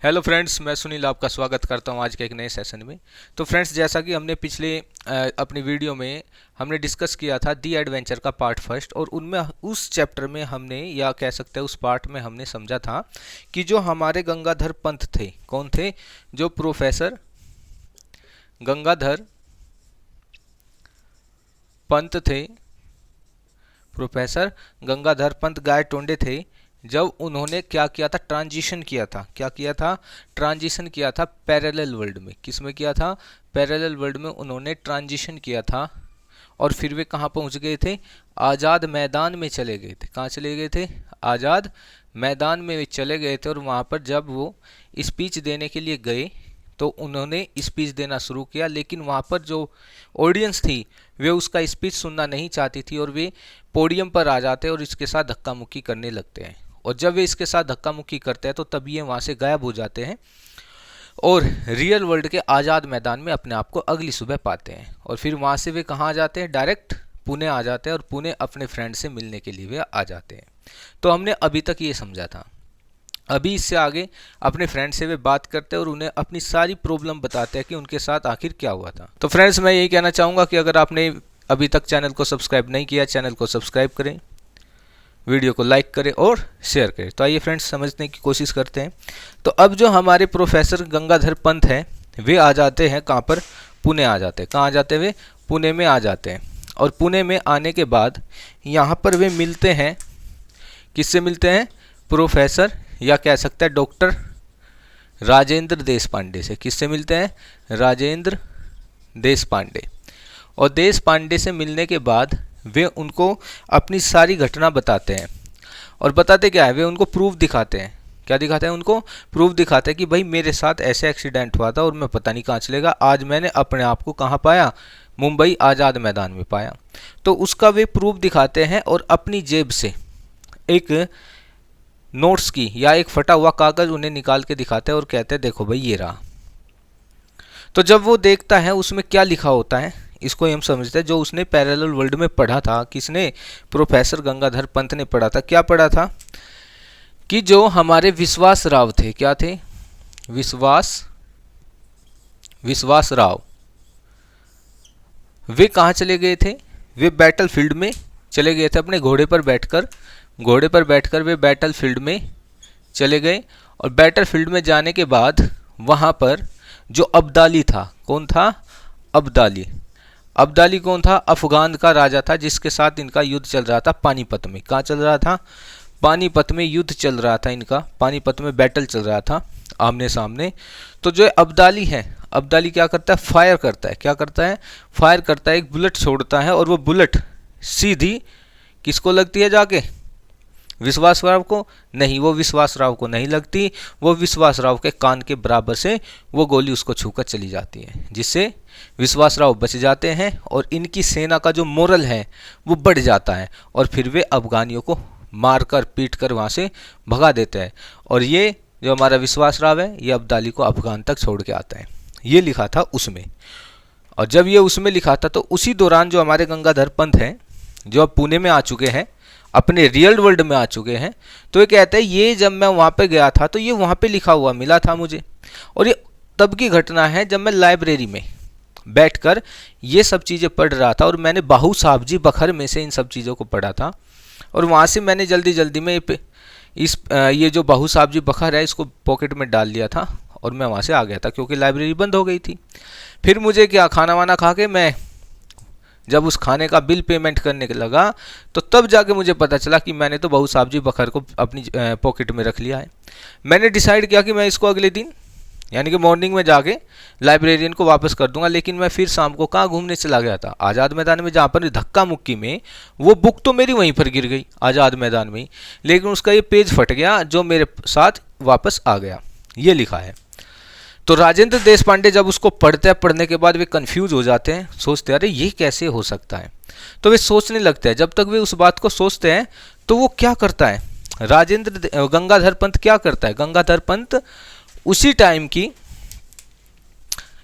Hello friends, मैं सुनील आपका स्वागत करता हूं आज के एक नए सेशन में। तो फ्रेंड्स, जैसा कि हमने पिछले अपनी वीडियो में हमने डिस्कस किया था दी एडवेंचर का पार्ट फर्स्ट, और उनमें उस चैप्टर में हमने, या कह सकते हैं उस पार्ट में हमने समझा था कि जो हमारे गंगाधर पंत थे, कौन थे? जो प्रोफेसर गंगाधर पंत थे, प्रोफेसर गंगाधर पंत गायटोंडे थे। जब उन्होंने क्या किया था? ट्रांजिशन किया था। क्या किया था? ट्रांजिशन किया था पैरेलल वर्ल्ड में। किस में किया था? पैरेलल वर्ल्ड में उन्होंने ट्रांजिशन किया था। और फिर वे कहाँ पहुँच गए थे? आज़ाद मैदान में चले गए थे। कहाँ चले गए थे? आज़ाद मैदान में वे चले गए थे। और वहाँ पर जब वो स्पीच देने के लिए गए तो उन्होंने स्पीच देना शुरू किया, लेकिन वहाँ पर जो ऑडियंस थी वे उसका स्पीच सुनना नहीं चाहती थी, और वे पोडियम पर आ जाते और इसके साथ धक्का मुक्की करने लगते हैं। और जब वे इसके साथ धक्का मुक्की करते हैं तो तभी ये वहाँ से गायब हो जाते हैं और रियल वर्ल्ड के आज़ाद मैदान में अपने आप को अगली सुबह पाते हैं। और फिर वहाँ से वे कहाँ आ जाते हैं? डायरेक्ट पुणे आ जाते हैं, और पुणे अपने फ्रेंड से मिलने के लिए वे आ जाते हैं। तो हमने अभी तक ये समझा था। अभी इससे आगे अपने फ्रेंड से वे बात करते हैं और उन्हें अपनी सारी प्रॉब्लम बताते हैं कि उनके साथ आखिर क्या हुआ था। तो फ्रेंड्स, मैं यही कहना चाहूँगा कि अगर आपने अभी तक चैनल को सब्सक्राइब नहीं किया, चैनल को सब्सक्राइब करें, वीडियो को लाइक करें और शेयर करें। तो आइए फ्रेंड्स, समझने की कोशिश करते हैं। तो अब जो हमारे प्रोफेसर गंगाधर पंत हैं वे आ जाते हैं कहाँ पर? पुणे आ जाते हैं। कहाँ आ जाते हैं वे? पुणे में आ जाते हैं। और पुणे में आने के बाद यहाँ पर वे मिलते हैं, किससे मिलते हैं? प्रोफेसर, या कह सकते हैं डॉक्टर राजेंद्र देशपांडे से। किससे मिलते हैं? राजेंद्र देशपांडे। और देशपांडे से मिलने के बाद वे उनको अपनी सारी घटना बताते हैं। और बताते क्या है? वे उनको प्रूफ दिखाते हैं। क्या दिखाते हैं? उनको प्रूफ दिखाते हैं कि भाई मेरे साथ ऐसे एक्सीडेंट हुआ था और मैं पता नहीं कहाँ चलेगा, आज मैंने अपने आप को कहाँ पाया? मुंबई आज़ाद मैदान में पाया। तो उसका वे प्रूफ दिखाते हैं और अपनी जेब से एक नोट्स की या एक फटा हुआ कागज़ उन्हें निकाल के दिखाते हैं और कहते हैं देखो भाई ये रहा। तो जब वो देखता है उसमें क्या लिखा होता है, इसको हम समझते हैं। जो उसने पैरेलल वर्ल्ड में पढ़ा था, किसने? प्रोफेसर गंगाधर पंत ने पढ़ा था। क्या पढ़ा था? कि जो हमारे विश्वास राव थे, क्या थे? विश्वास राव। वे कहाँ चले गए थे? वे बैटल फील्ड में चले गए थे। अपने घोड़े पर बैठकर वे बैटल फील्ड में चले गए। और बैटल फील्ड में जाने के बाद वहाँ पर जो अब्दाली था, कौन था? अब्दाली। अब्दाली कौन था? अफगान का राजा था, जिसके साथ इनका युद्ध चल रहा था पानीपत में। कहाँ चल रहा था? पानीपत में युद्ध चल रहा था इनका। पानीपत में बैटल चल रहा था आमने सामने। तो जो अब्दाली है, अब्दाली क्या करता है? फायर करता है। क्या करता है? फायर करता है। एक बुलेट छोड़ता है और वो बुलेट सीधी किसको लगती है? जाके विश्वास राव को? नहीं, वो विश्वास राव को नहीं लगती। वो विश्वास राव के कान के बराबर से वो गोली उसको छूकर चली जाती है, जिससे विश्वास राव बच जाते हैं और इनकी सेना का जो मोरल है वो बढ़ जाता है। और फिर वे अफगानियों को मारकर पीटकर वहाँ से भगा देते हैं। और ये जो हमारा विश्वास राव है ये अब्दाली को अफगान तक छोड़ के आता है। ये लिखा था उसमें। और जब ये उसमें लिखा था तो उसी दौरान जो हमारे गंगाधर पंत हैं, जो अब पुणे में आ चुके हैं, अपने रियल वर्ल्ड में आ चुके हैं, तो ये कहते हैं ये जब मैं वहाँ पे गया था तो ये वहाँ पे लिखा हुआ मिला था मुझे। और ये तब की घटना है जब मैं लाइब्रेरी में बैठकर ये सब चीज़ें पढ़ रहा था, और मैंने बाहू साहब जी बखर में से इन सब चीज़ों को पढ़ा था। और वहाँ से मैंने जल्दी जल्दी में ये जो बाहू साहब जी बखर है इसको पॉकेट में डाल लिया था और मैं वहाँ से आ गया था, क्योंकि लाइब्रेरी बंद हो गई थी। फिर मुझे क्या, खाना वाना खा के मैं जब उस खाने का बिल पेमेंट करने लगा तो तब जाके मुझे पता चला कि मैंने तो बाहू साहब जी बखर को अपनी पॉकेट में रख लिया है। मैंने डिसाइड किया कि मैं इसको अगले दिन यानी कि मॉर्निंग में जाके लाइब्रेरियन को वापस कर दूंगा। लेकिन मैं फिर शाम को कहाँ घूमने चला गया था? आज़ाद मैदान में, जहाँ पर धक्का मुक्की में वो बुक तो मेरी वहीं पर गिर गई आज़ाद मैदान में ही, लेकिन उसका ये पेज फट गया जो मेरे साथ वापस आ गया। ये लिखा है। तो राजेंद्र देशपांडे जब उसको पढ़ते हैं, पढ़ने के बाद वे कंफ्यूज हो जाते हैं, सोचते हैं अरे ये कैसे हो सकता है। तो वे सोचने लगते हैं। जब तक वे उस बात को सोचते हैं तो वो क्या करता है? गंगाधर पंत क्या करता है? गंगाधर पंत उसी टाइम की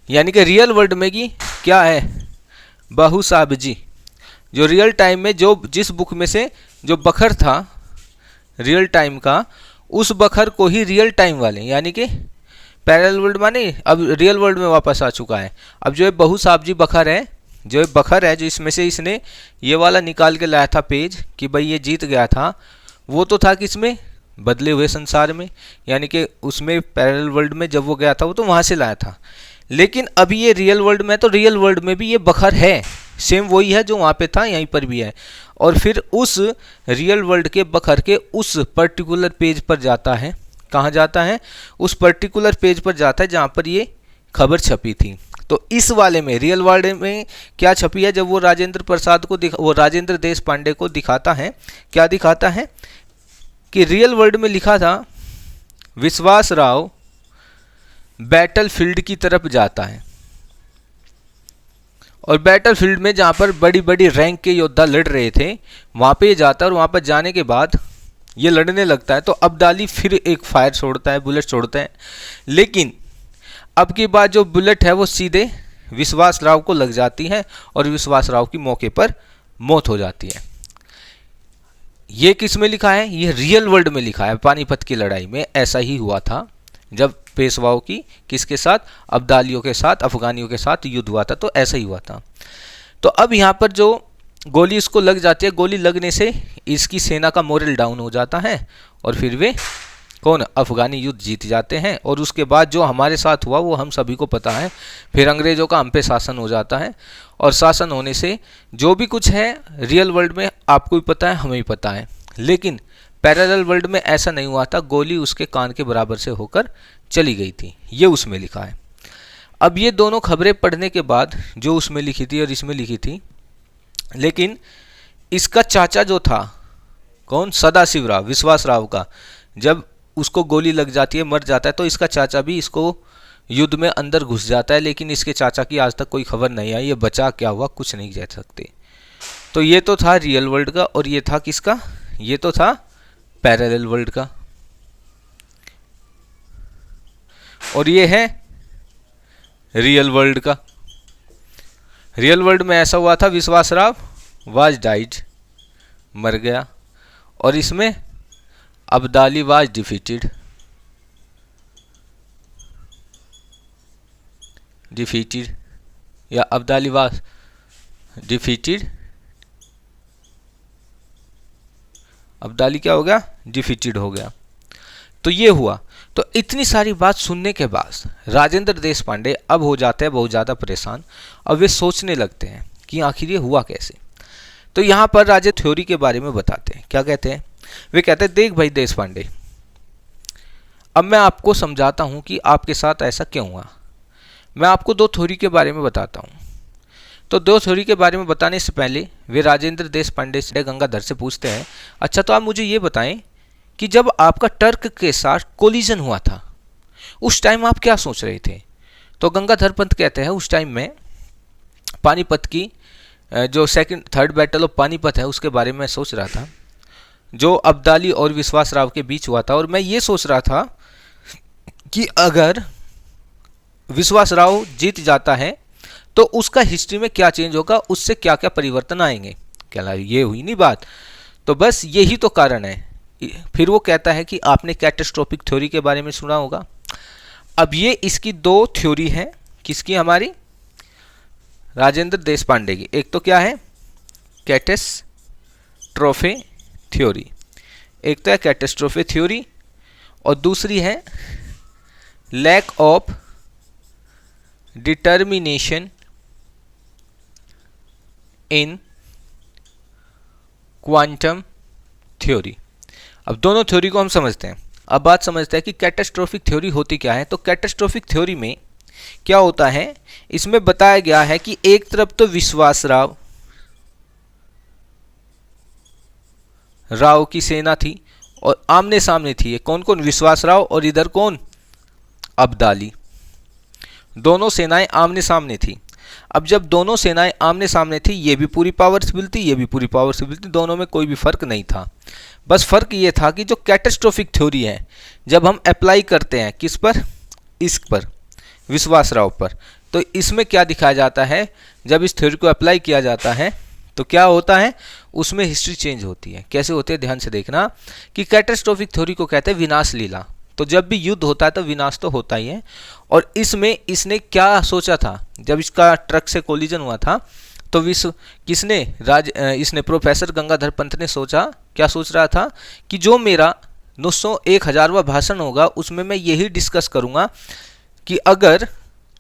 यानी कि रियल वर्ल्ड में की क्या है? बाहू साहब जी जो रियल टाइम में जो जिस बुक में से जो बखर था रियल टाइम का, उस बखर को ही रियल टाइम वाले यानी कि पैरेलल वर्ल्ड माने अब रियल वर्ल्ड में वापस आ चुका है। अब जो है बहुसाब्जी बखर है, जो बखर है, जो इसमें से इसने ये वाला निकाल के लाया था पेज कि भाई ये जीत गया था, वो तो था किसमें, बदले हुए संसार में, यानी कि उसमें पैरेलल वर्ल्ड में जब वो गया था वो तो वहाँ से लाया था। लेकिन अभी ये रियल वर्ल्ड में, तो रियल वर्ल्ड में भी ये बखर है, सेम वही है जो वहाँ पे था यहीं पर भी है। और फिर उस रियल वर्ल्ड के बखर के उस पर्टिकुलर पेज पर जाता है, कहाँ जाता है, उस पर्टिकुलर पेज पर जाता है जहाँ पर ये खबर छपी थी। तो इस वाले में रियल वर्ल्ड में क्या छपी है, जब वो राजेंद्र प्रसाद को वो राजेंद्र देश पांडे को दिखाता है, क्या दिखाता है कि रियल वर्ल्ड में लिखा था विश्वास राव बैटल फील्ड की तरफ जाता है, और बैटल फील्ड में जहाँ पर बड़ी बड़ी रैंक के योद्धा लड़ रहे थे वहाँ पे ये जाता है, और वहाँ पर जाने के बाद ये लड़ने लगता है। तो अब्दाली फिर एक फायर छोड़ता है, बुलेट छोड़ता है, लेकिन अब की बात जो बुलेट है वो सीधे विश्वास राव को लग जाती है और विश्वास राव की मौके पर मौत हो जाती है। ये किस में लिखा है, ये रियल वर्ल्ड में लिखा है। पानीपत की लड़ाई में ऐसा ही हुआ था, जब पेशवाओं की किसके साथ, अब्दालियों के साथ, अफगानियों के साथ युद्ध हुआ था, तो ऐसा ही हुआ था। तो अब यहाँ पर जो गोली इसको लग जाती है, गोली लगने से इसकी सेना का मोरल डाउन हो जाता है और फिर वे कौन, अफगानी युद्ध जीत जाते हैं। और उसके बाद जो हमारे साथ हुआ वो हम सभी को पता है। फिर अंग्रेज़ों का हम पे शासन हो जाता है, और शासन होने से जो भी कुछ है रियल वर्ल्ड में आपको भी पता है, हमें भी पता है। लेकिन पैरेलल वर्ल्ड में ऐसा नहीं हुआ था, गोली उसके कान के बराबर से होकर चली गई थी, ये उसमें लिखा है। अब ये दोनों खबरें पढ़ने के बाद जो उसमें लिखी थी और इसमें लिखी थी, लेकिन इसका चाचा जो था कौन, सदाशिव राव, विश्वास राव का, जब उसको गोली लग जाती है, मर जाता है, तो इसका चाचा भी इसको युद्ध में अंदर घुस जाता है। लेकिन इसके चाचा की आज तक कोई खबर नहीं आई, ये बचा क्या हुआ कुछ नहीं कह सकते। तो ये तो था रियल वर्ल्ड का, और ये था किसका, ये तो था पैरेलल वर्ल्ड का, और ये है रियल वर्ल्ड का। रियल वर्ल्ड में ऐसा हुआ था, विश्वास राव वाज डाइड, मर गया, और इसमें अब्दाली वाज डिफीटेड, या अब्दाली वाज डिफीटेड, अब्दाली क्या हो गया, डिफीटेड हो गया। तो ये हुआ। तो इतनी सारी बात सुनने के बाद राजेंद्र देश पांडे अब हो जाते हैं बहुत ज़्यादा परेशान। अब वे सोचने लगते हैं कि आखिर ये हुआ कैसे। तो यहाँ पर राजे थ्योरी के बारे में बताते हैं। क्या कहते हैं, वे कहते हैं देख भाई देश पांडे, अब मैं आपको समझाता हूँ कि आपके साथ ऐसा क्यों हुआ। मैं आपको दो थ्योरी के बारे में बताता हूँ। तो दो थ्योरी के बारे में बताने से पहले वे राजेंद्र देश पांडे से गंगाधर से पूछते हैं, अच्छा तो आप मुझे ये बताएं कि जब आपका टर्क के साथ कोलिजन हुआ था उस टाइम आप क्या सोच रहे थे। तो गंगाधर पंत कहते हैं उस टाइम में पानीपत की जो थर्ड बैटल ऑफ पानीपत है उसके बारे में सोच रहा था, जो अब्दाली और विश्वास राव के बीच हुआ था। और मैं ये सोच रहा था कि अगर विश्वास राव जीत जाता है तो उसका हिस्ट्री में क्या चेंज होगा, उससे क्या क्या परिवर्तन आएंगे। क्या ये हुई नहीं बात। तो बस यही तो कारण है। फिर वो कहता है कि आपने कैटास्ट्रोफिक थ्योरी के बारे में सुना होगा। अब ये इसकी दो थ्योरी है, किसकी, हमारी राजेंद्र देश पांडे की। एक तो क्या है, कैटास्ट्रोफे थ्योरी, एक तो है कैटास्ट्रोफे थ्योरी, और दूसरी है lack of determination in quantum theory. अब दोनों थ्योरी को हम समझते हैं। अब बात समझते हैं कि कैटास्ट्रोफिक थ्योरी होती क्या है। तो कैटास्ट्रोफिक थ्योरी में क्या होता है, इसमें बताया गया है कि एक तरफ तो विश्वास राव की सेना थी और आमने सामने थी। ये कौन कौन, विश्वास राव और इधर कौन, अब्दाली। दोनों सेनाएं आमने सामने थी। अब जब दोनों सेनाएं आमने सामने थी, ये भी पूरी पावरफुल थी, ये भी पूरी पावरफुल थी, दोनों में कोई भी फर्क नहीं था। बस फर्क ये था कि जो कैटास्ट्रोफिक थ्योरी है जब हम अप्लाई करते हैं किस पर, इस पर, विश्वास राव पर, तो इसमें क्या दिखाया जाता है, जब इस थ्योरी को अप्लाई किया जाता है तो क्या होता है, उसमें हिस्ट्री चेंज होती है। कैसे होती है, ध्यान से देखना कि कैटास्ट्रोफिक थ्योरी को कहते हैं विनाश लीला। तो जब भी युद्ध होता है तो विनाश तो होता ही है। और इसमें इसने क्या सोचा था, जब इसका ट्रक से कोलिजन हुआ था तो इसने प्रोफेसर गंगाधर पंत ने सोचा, क्या सोच रहा था कि जो मेरा 901,000वां भाषण होगा उसमें मैं यही डिस्कस करूंगा कि अगर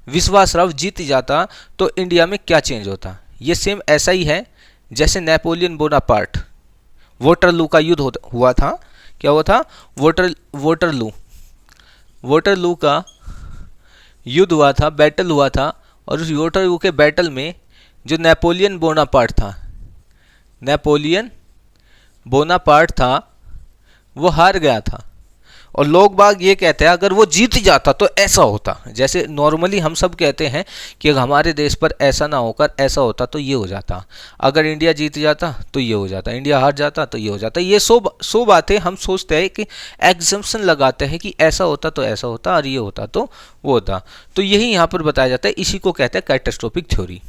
विश्वासराव जीत जाता तो इंडिया में क्या चेंज होता। ये सेम ऐसा ही है जैसे नेपोलियन बोनापार्ट, वोटरलू का युद्ध हुआ था। क्या हुआ था? वोटरलू का युद्ध हुआ था, बैटल हुआ था। और उस वोटरलू के बैटल में जो नेपोलियन बोनापार्ट था वो हार गया था। और लोग बाग ये कहते हैं अगर वो जीत जाता तो ऐसा होता। जैसे नॉर्मली हम सब कहते हैं कि अगर हमारे देश पर ऐसा ना होकर ऐसा होता तो ये हो जाता, अगर इंडिया जीत जाता तो ये हो जाता, इंडिया हार जाता तो ये हो जाता। ये सो बातें हम सोचते हैं कि एग्जम्पशन लगाते हैं कि ऐसा होता तो ऐसा होता और ये होता तो वो होता। तो यही यहाँ पर बताया जाता है, इसी को कहते हैं कैटास्ट्रोफिक थ्योरी।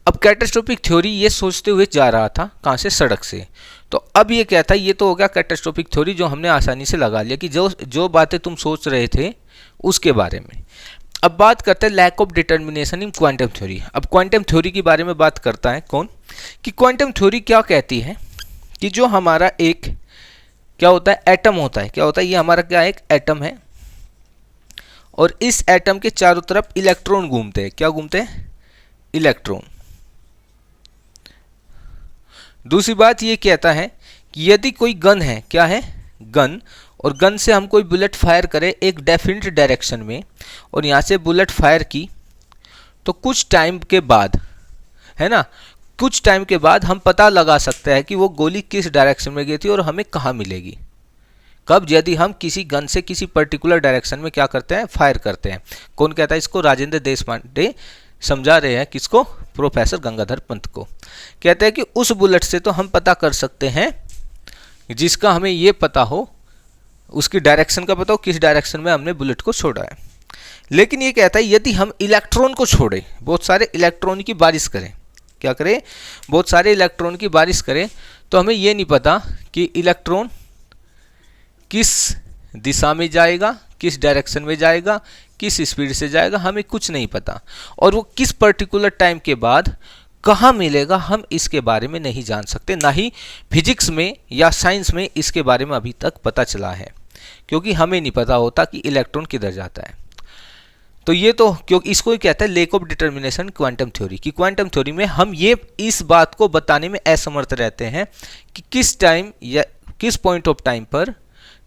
अब कैटास्ट्रोफिक थ्योरी ये सोचते हुए जा रहा था, कहाँ से? सड़क से। तो अब ये कहता है, ये तो हो गया कैटास्ट्रोफिक थ्योरी जो हमने आसानी से लगा लिया कि जो बातें तुम सोच रहे थे उसके बारे में। अब बात करते हैं lack of determination in quantum theory. अब क्वांटम थ्योरी के बारे में बात करता है कौन? कि क्वांटम थ्योरी क्या कहती है कि जो हमारा एक क्या होता है, एटम होता है। क्या होता है? ये हमारा क्या एक एटम है और इस एटम के चारों तरफ इलेक्ट्रॉन घूमते हैं। क्या घूमते हैं? इलेक्ट्रॉन। दूसरी बात ये कहता है कि यदि कोई गन है, क्या है? गन, और गन से हम कोई बुलेट फायर करें एक डेफिनेट डायरेक्शन में और यहाँ से बुलेट फायर की तो कुछ टाइम के बाद, है ना, कुछ टाइम के बाद हम पता लगा सकते हैं कि वो गोली किस डायरेक्शन में गई थी और हमें कहाँ मिलेगी। कब? यदि हम किसी गन से किसी पर्टिकुलर डायरेक्शन में क्या करते हैं? फायर करते हैं। कौन कहता है इसको? राजेंद्र देशपांडे समझा रहे हैं। किसको? प्रोफेसर गंगाधर पंत को। कहते हैं कि उस बुलेट से तो हम पता कर सकते हैं जिसका हमें ये पता हो, उसकी डायरेक्शन का पता हो, किस डायरेक्शन में हमने बुलेट को छोड़ा है। लेकिन ये कहता है यदि हम इलेक्ट्रॉन को छोड़ें, बहुत सारे इलेक्ट्रॉन की बारिश करें, क्या करें? बहुत सारे इलेक्ट्रॉन की बारिश करें, तो हमें ये नहीं पता कि इलेक्ट्रॉन किस दिशा में जाएगा, किस डायरेक्शन में जाएगा, किस स्पीड से जाएगा, हमें कुछ नहीं पता। और वो किस पर्टिकुलर टाइम के बाद कहाँ मिलेगा हम इसके बारे में नहीं जान सकते। ना ही फिजिक्स में या साइंस में इसके बारे में अभी तक पता चला है, क्योंकि हमें नहीं पता होता कि इलेक्ट्रॉन किधर जाता है। तो ये तो क्योंकि इसको ही कहते हैं lake of determination quantum theory. कि क्वांटम थ्योरी में हम ये इस बात को बताने में असमर्थ रहते हैं कि किस टाइम या किस पॉइंट ऑफ टाइम पर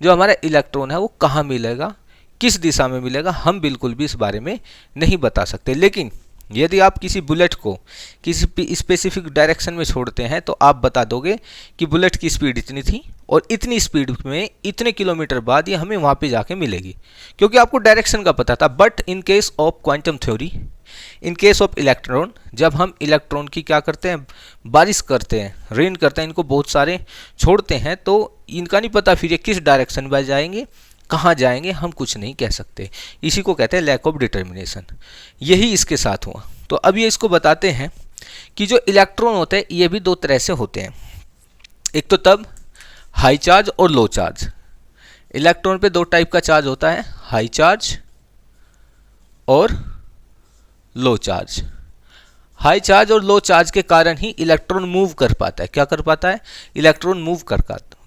जो हमारा इलेक्ट्रॉन है वो कहाँ मिलेगा, किस दिशा में मिलेगा, हम बिल्कुल भी इस बारे में नहीं बता सकते। लेकिन यदि आप किसी बुलेट को किसी स्पेसिफिक डायरेक्शन में छोड़ते हैं तो आप बता दोगे कि बुलेट की स्पीड इतनी थी और इतनी स्पीड में इतने किलोमीटर बाद ये हमें वहाँ पे जाके मिलेगी, क्योंकि आपको डायरेक्शन का पता था। But in case of quantum theory, in case of electron, जब हम इलेक्ट्रॉन की क्या करते हैं? बारिश करते हैं, रेन करते हैं, इनको बहुत सारे छोड़ते हैं, तो इनका नहीं पता फिर ये किस डायरेक्शन में जाएंगे, कहाँ जाएंगे, हम कुछ नहीं कह सकते। इसी को कहते हैं लैक ऑफ डिटर्मिनेशन। यही इसके साथ हुआ। तो अब ये इसको बताते हैं कि जो इलेक्ट्रॉन होते हैं ये भी दो तरह से होते हैं। एक तो तब हाई चार्ज और लो चार्ज। इलेक्ट्रॉन पे दो टाइप का चार्ज होता है, हाई चार्ज और लो चार्ज। हाई चार्ज और लो चार्ज के कारण ही इलेक्ट्रॉन मूव कर पाता है। क्या कर पाता है? इलेक्ट्रॉन मूव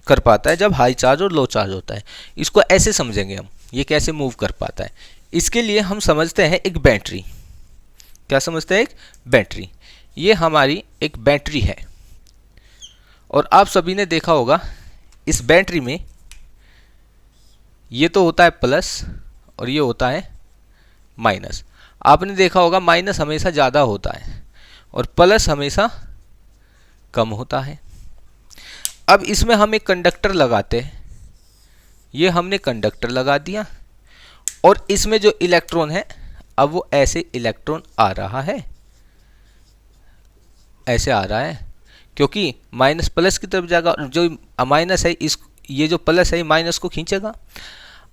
कर पाता है जब हाई चार्ज और लो चार्ज होता है। इसको ऐसे समझेंगे हम, ये कैसे मूव कर पाता है। इसके लिए हम समझते हैं एक बैटरी। क्या समझते हैं? एक बैटरी। ये हमारी एक बैटरी है और आप सभी ने देखा होगा इस बैटरी में ये तो होता है प्लस और ये होता है माइनस। आपने देखा होगा माइनस हमेशा ज़्यादा होता है और प्लस हमेशा कम होता है। अब इसमें हम एक कंडक्टर लगाते हैं, ये हमने कंडक्टर लगा दिया और इसमें जो इलेक्ट्रॉन है अब वो ऐसे इलेक्ट्रॉन आ रहा है, ऐसे आ रहा है, क्योंकि माइनस प्लस की तरफ जाएगा और जो माइनस है ये जो प्लस है माइनस को खींचेगा।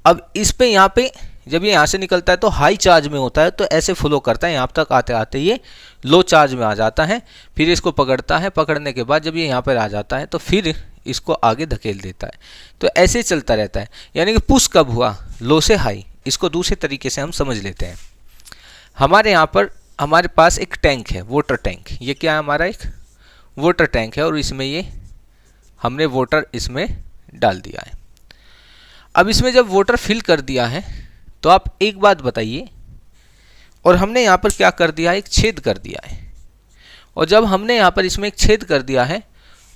अब इस पे यहाँ पे जब ये यहाँ से निकलता है तो हाई चार्ज में होता है, तो ऐसे फ्लो करता है, यहाँ तक आते आते ये लो चार्ज में आ जाता है, फिर इसको पकड़ता है, पकड़ने के बाद जब ये यहाँ पर आ जाता है तो फिर इसको आगे धकेल देता है। तो ऐसे चलता रहता है। यानी कि पुश कब हुआ, लो से हाई। इसको दूसरे तरीके से हम समझ लेते हैं। हमारे यहाँ पर हमारे पास एक टैंक है, वाटर टैंक। ये क्या है, हमारा एक वाटर टैंक है और इसमें ये हमने वाटर इसमें डाल दिया है। अब इसमें जब वाटर फिल कर दिया है तो आप एक बात बताइए, और हमने यहाँ पर क्या कर दिया है, एक छेद कर दिया है। और जब हमने यहाँ पर इसमें एक छेद कर दिया है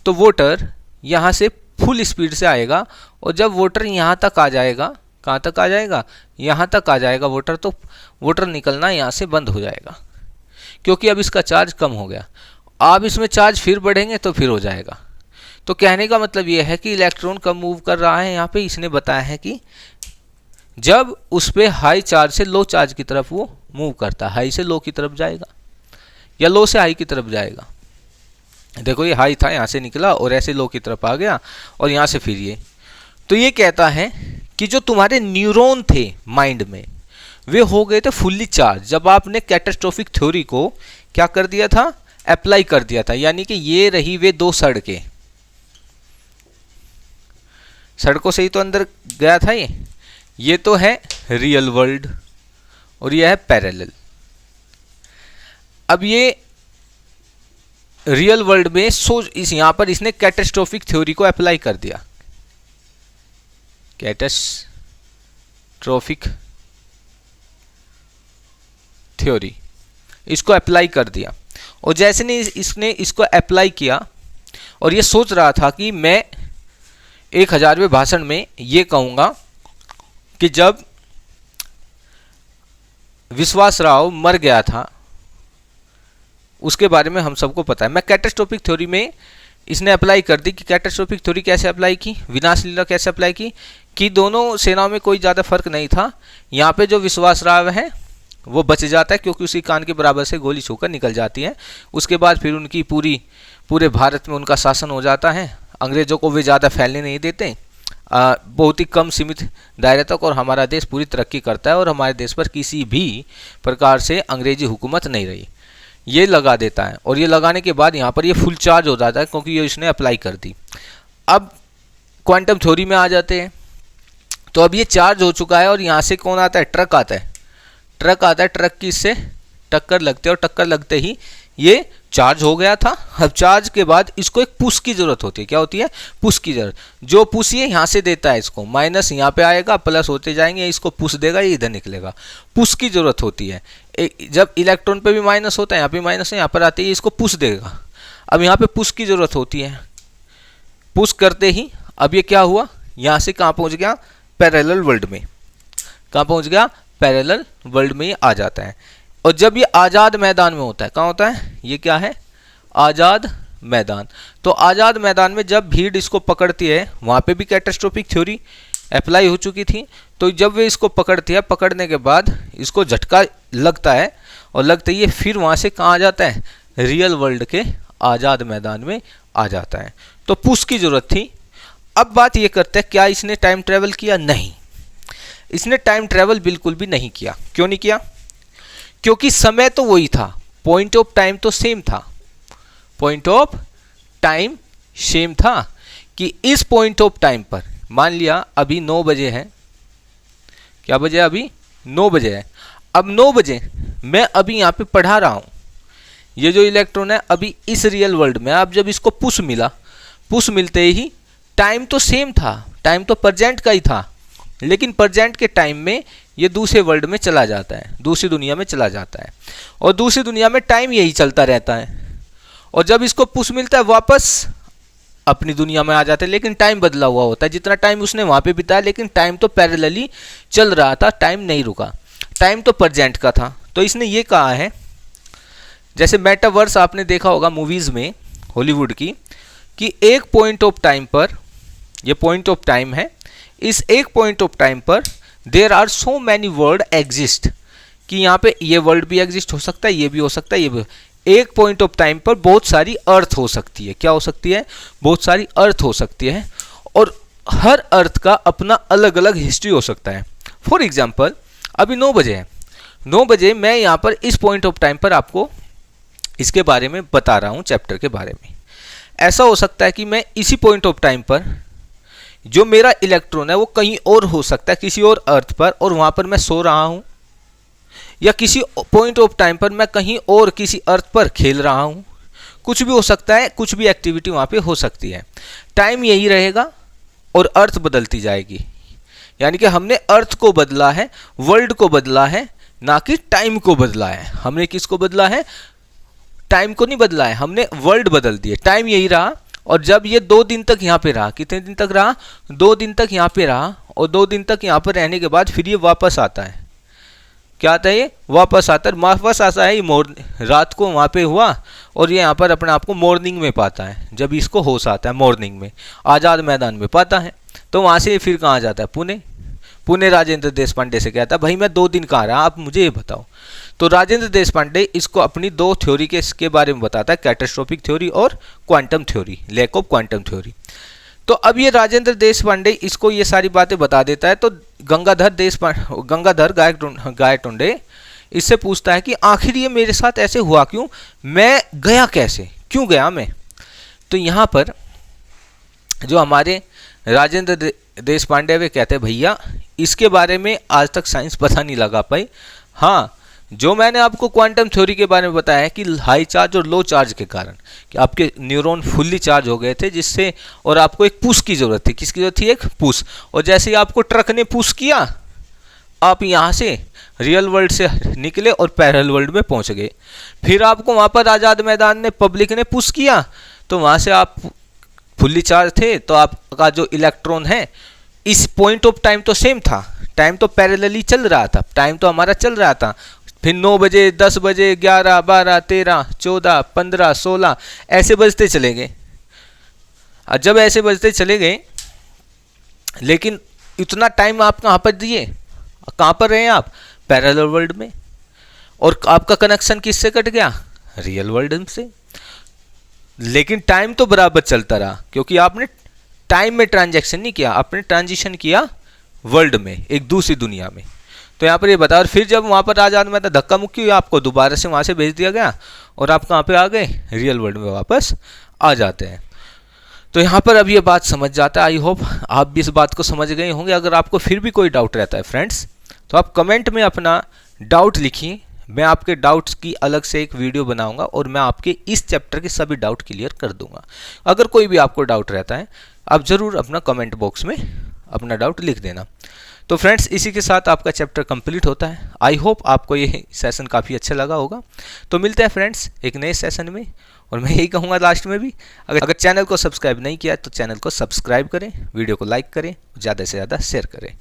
तो वाटर यहाँ से फुल स्पीड से आएगा, और जब वाटर यहाँ तक आ जाएगा, कहाँ तक आ जाएगा, यहाँ तक आ जाएगा वाटर, तो वाटर निकलना यहाँ से बंद हो जाएगा, क्योंकि अब इसका चार्ज कम हो गया। अब इसमें चार्ज फिर बढ़ेंगे तो फिर हो जाएगा। तो कहने का मतलब ये है कि इलेक्ट्रॉन कब मूव कर रहा है, यहाँ पे इसने बताया है कि जब उस पर हाई चार्ज से लो चार्ज की तरफ वो मूव करता है, हाई से लो की तरफ जाएगा या लो से हाई की तरफ जाएगा। देखो ये हाई था, यहाँ से निकला और ऐसे लो की तरफ आ गया, और यहाँ से फिर ये। तो ये कहता है कि जो तुम्हारे न्यूरॉन थे माइंड में, वे हो गए थे फुल्ली चार्ज जब आपने कैटास्ट्रोफिक थ्योरी को क्या कर दिया था, अप्लाई कर दिया था। यानी कि ये रही वे दो सड़कें, सड़कों से ही तो अंदर गया था ये तो है रियल वर्ल्ड और ये है पैरेलल। अब ये रियल वर्ल्ड में इस यहां पर इसने कैटास्ट्रोफिक थ्योरी को अप्लाई कर दिया, कैटास्ट्रोफिक थ्योरी इसको अप्लाई कर दिया। और जैसे ने इसने इसको अप्लाई किया और ये सोच रहा था कि मैं 1000वें भाषण में ये कहूँगा कि जब विश्वासराव मर गया था, उसके बारे में हम सबको पता है। मैं कैटास्ट्रोफिक थ्योरी में इसने अप्लाई कर दी कि कैटास्ट्रोफिक थ्योरी कैसे अप्लाई की, विनाश लीला कैसे अप्लाई की, कि दोनों सेनाओं में कोई ज़्यादा फर्क नहीं था। यहाँ पे जो विश्वासराव है वो बच जाता है क्योंकि उसकी कान के बराबर से गोली छूकर निकल जाती है। उसके बाद फिर उनकी पूरे भारत में उनका शासन हो जाता है। अंग्रेज़ों को वे ज़्यादा फैलने नहीं देते, बहुत ही कम सीमित दायरे तक, और हमारा देश पूरी तरक्की करता है और हमारे देश पर किसी भी प्रकार से अंग्रेजी हुकूमत नहीं रही। ये लगा देता है और ये लगाने के बाद यहाँ पर ये फुल चार्ज हो जाता है क्योंकि ये इसने अप्लाई कर दी। अब क्वांटम थ्योरी में आ जाते हैं। तो अब ये चार्ज हो चुका है और यहाँ से कौन आता है, ट्रक आता है। ट्रक आता है, ट्रक की इससे टक्कर लगते है और टक्कर लगते ही ये चार्ज हो गया था। अब चार्ज के बाद इसको एक पुश की जरूरत होती है। क्या होती है, पुश की जरूरत। जो पुश ये यहाँ से देता है, इसको माइनस यहाँ पे आएगा, प्लस होते जाएंगे, इसको पुश देगा, ये इधर निकलेगा। पुश की जरूरत होती है। जब इलेक्ट्रॉन पे भी माइनस होता है, यहाँ पे माइनस है, यहाँ पर आते ही इसको पुश देगा। अब यहाँ पे पुश की जरूरत होती है। पुश करते ही अब ये क्या हुआ, यहाँ से कहाँ पहुँच गया, पैरेलल वर्ल्ड में। कहाँ पहुँच गया, पैरेलल वर्ल्ड में आ जाता है। और जब ये आज़ाद मैदान में होता है, कहाँ होता है, ये क्या है, आज़ाद मैदान। तो आज़ाद मैदान में जब भीड़ इसको पकड़ती है, वहाँ पे भी कैटास्ट्रोफिक थ्योरी अप्लाई हो चुकी थी। तो जब वे इसको पकड़ती है, पकड़ने के बाद इसको झटका लगता है और लगते ही फिर वहाँ से कहाँ आ जाता है, रियल वर्ल्ड के आज़ाद मैदान में आ जाता है। तो पुश की ज़रूरत थी। अब बात ये करते हैं, क्या इसने टाइम ट्रेवल किया? नहीं, इसने टाइम ट्रेवल बिल्कुल भी नहीं किया। क्यों नहीं किया? क्योंकि समय तो वही था, पॉइंट ऑफ टाइम तो सेम था। पॉइंट ऑफ टाइम सेम था कि इस पॉइंट ऑफ टाइम पर मान लिया अभी 9 बजे है। क्या बजे? अभी 9 बजे है। अब 9 बजे मैं अभी यहाँ पे पढ़ा रहा हूँ। ये जो इलेक्ट्रॉन है अभी इस रियल वर्ल्ड में, अब जब इसको पुश मिला, पुश मिलते ही टाइम तो सेम था, टाइम तो प्रेजेंट का ही था, लेकिन प्रेजेंट के टाइम में ये दूसरे वर्ल्ड में चला जाता है, दूसरी दुनिया में चला जाता है। और दूसरी दुनिया में टाइम यही चलता रहता है। और जब इसको पुश मिलता है वापस अपनी दुनिया में आ जाता है, लेकिन टाइम बदला हुआ होता है। जितना टाइम उसने वहाँ पे बिताया, लेकिन टाइम तो पैरेलली चल रहा था, टाइम नहीं रुका, टाइम तो प्रेजेंट का था। तो इसने ये कहा है, जैसे मेटावर्स आपने देखा होगा मूवीज़ में हॉलीवुड की, कि एक पॉइंट ऑफ टाइम पर, ये पॉइंट ऑफ टाइम है, इस एक पॉइंट ऑफ टाइम पर there are so many world exist, कि यहाँ पे ये वर्ल्ड भी एग्जिस्ट हो सकता है, ये भी हो सकता है, ये भी। एक पॉइंट ऑफ टाइम पर बहुत सारी अर्थ हो सकती है। क्या हो सकती है? बहुत सारी अर्थ हो सकती है, और हर अर्थ का अपना अलग अलग हिस्ट्री हो सकता है। फॉर एग्जाम्पल अभी 9 बजे है, 9 बजे मैं यहाँ पर इस पॉइंट ऑफ टाइम पर आपको इसके बारे में बता रहा हूँ, चैप्टर के बारे में। ऐसा हो सकता है कि मैं इसी पॉइंट ऑफ टाइम पर जो मेरा इलेक्ट्रॉन है वो कहीं और हो सकता है, किसी और अर्थ पर, और वहाँ पर मैं सो रहा हूँ, या किसी पॉइंट ऑफ टाइम पर मैं कहीं और किसी अर्थ पर खेल रहा हूँ। कुछ भी हो सकता है, कुछ भी एक्टिविटी वहाँ पे हो सकती है। टाइम यही रहेगा और अर्थ बदलती जाएगी। यानी कि हमने अर्थ को बदला है, वर्ल्ड को बदला है, ना कि टाइम को बदला है। हमने किसको बदला है? टाइम को नहीं बदला है, हमने वर्ल्ड बदल दिए। टाइम यही रहा, और जब ये 2 दिन तक यहाँ पे रहा, कितने दिन तक रहा? 2 दिन तक यहाँ पे रहा, और 2 दिन तक यहाँ पर रहने के बाद फिर ये वापस आता है। क्या आता है? ये वापस आता है। वापस आता है ये रात को वहाँ पे हुआ, और ये यहाँ पर अपने आप को मॉर्निंग में पाता है। जब इसको होश आता है मॉर्निंग में, आज़ाद मैदान में पाता है, तो वहाँ से फिर कहाँ जाता है? पुणे। पुणे राजेंद्र देशपांडे से कहता है भाई मैं 2 दिन कहाँ रहा, आप मुझे ये बताओ। तो राजेंद्र देशपांडे इसको अपनी 2 थ्योरी के बारे में बताता है, कैटास्ट्रोफिक थ्योरी और quantum theory, lack of quantum theory. तो अब ये राजेंद्र देशपांडे इसको ये सारी बातें बता देता है। तो गंगाधर गायटोंडे इससे पूछता है कि आखिर ये मेरे साथ ऐसे हुआ क्यों, मैं गया कैसे, क्यों गया मैं? तो यहाँ पर जो हमारे राजेंद्र देशपांडे वे कहते हैं भैया इसके बारे में आज तक साइंस पता नहीं लगा पाई। हाँ, जो मैंने आपको क्वांटम थ्योरी के बारे में बताया है कि हाई चार्ज और लो चार्ज के कारण कि आपके न्यूरॉन फुल्ली चार्ज हो गए थे, जिससे और आपको एक पुश की ज़रूरत थी। किसकी ज़रूरत थी? एक पुश। और जैसे ही आपको ट्रक ने पुश किया, आप यहाँ से रियल वर्ल्ड से निकले और पैरेलल वर्ल्ड में पहुँच गए। फिर आपको वहाँ पर आज़ाद मैदान ने, पब्लिक ने पुश किया, तो वहाँ से आप फुल्ली चार्ज थे, तो आपका जो इलेक्ट्रॉन है इस पॉइंट ऑफ टाइम तो सेम था, टाइम तो पैरेलली चल रहा था, टाइम तो हमारा चल रहा था। फिर 9 बजे, 10 बजे, 11, 12, 13, 14, 15, 16 ऐसे बजते चले गए। और जब ऐसे बजते चले गए, लेकिन इतना टाइम आप कहाँ पर दिए, कहाँ पर रहे आप? पैरेलल वर्ल्ड में। और आपका कनेक्शन किससे कट गया? रियल वर्ल्ड से। लेकिन टाइम तो बराबर चलता रहा, क्योंकि आपने टाइम में ट्रांजैक्शन नहीं किया, आपने ट्रांजिशन किया वर्ल्ड में, एक दूसरी दुनिया में। तो यहाँ पर ये बता, और फिर जब वहाँ पर आज़ाद मैदान धक्का मुक्की हुई, आपको दोबारा से वहाँ से भेज दिया गया, और आप कहाँ पे आ गए? रियल वर्ल्ड में वापस आ जाते हैं। तो यहाँ पर अब ये बात समझ जाता है। आई होप आप भी इस बात को समझ गए होंगे। अगर आपको फिर भी कोई डाउट रहता है फ्रेंड्स, तो आप कमेंट में अपना डाउट लिखिए। मैं आपके डाउट्स की अलग से एक वीडियो बनाऊंगा, और मैं आपके इस चैप्टर के सभी डाउट क्लियर कर दूंगा। अगर कोई भी आपको डाउट रहता है, आप ज़रूर अपना कमेंट बॉक्स में अपना डाउट लिख देना। तो फ्रेंड्स, इसी के साथ आपका चैप्टर कंप्लीट होता है। आई होप आपको ये सेशन काफ़ी अच्छा लगा होगा। तो मिलते हैं फ्रेंड्स एक नए सेशन में, और मैं यही कहूँगा लास्ट में भी, अगर चैनल को सब्सक्राइब नहीं किया तो चैनल को सब्सक्राइब करें, वीडियो को लाइक करें, ज़्यादा से ज़्यादा शेयर करें।